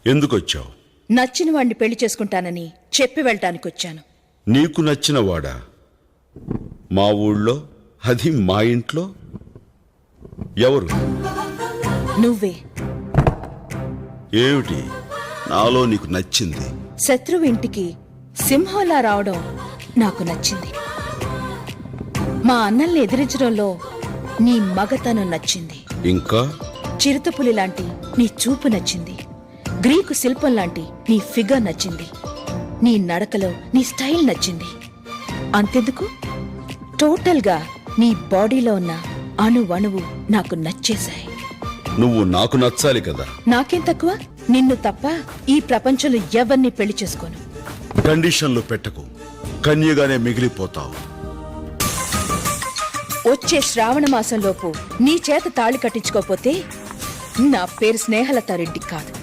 ఎందుకొచ్చావు? నచ్చిన వాడిని పెళ్లి చేసుకుంటానని చెప్పి వెళ్ళటానికి వచ్చాను. నీకు నచ్చిన వాడా? మా ఊళ్ళో, అది మా ఇంట్లో? ఎవరు? నువ్వే. ఏమిటి నాలో నీకు నచ్చింది? శత్రువు ఇంటికి సింహంలా రావడం నాకు నచ్చింది. మా అన్నల్ని ఎదిరించడంలో నీ మగతనం నచ్చింది. ఇంకా చిరుతపులి లాంటి నీ చూపు నచ్చింది. గ్రీకు శిల్పం లాంటి నీ ఫిగర్ నచ్చింది. నీ నడకలో నీ స్టైల్ నచ్చింది. అంతెందుకు, టోటల్ గా నీ బాడీలో ఉన్న అణువణువు నాకు నచ్చేశాయి. నువ్వు నాకు నచ్చాలి కదా. నాకేం తక్కువ? నిన్ను తప్ప ఈ ప్రపంచంలో ఎవరిని పెళ్లి చేసుకోను. కండిషన్లు పెట్టకు, కన్యగానే మిగిలిపోతావు. వచ్చే శ్రావణ మాసంలోపు నీ చేత తాళి కట్టించుకోపోతే నా పేరు స్నేహలతారెడ్డి కాదు.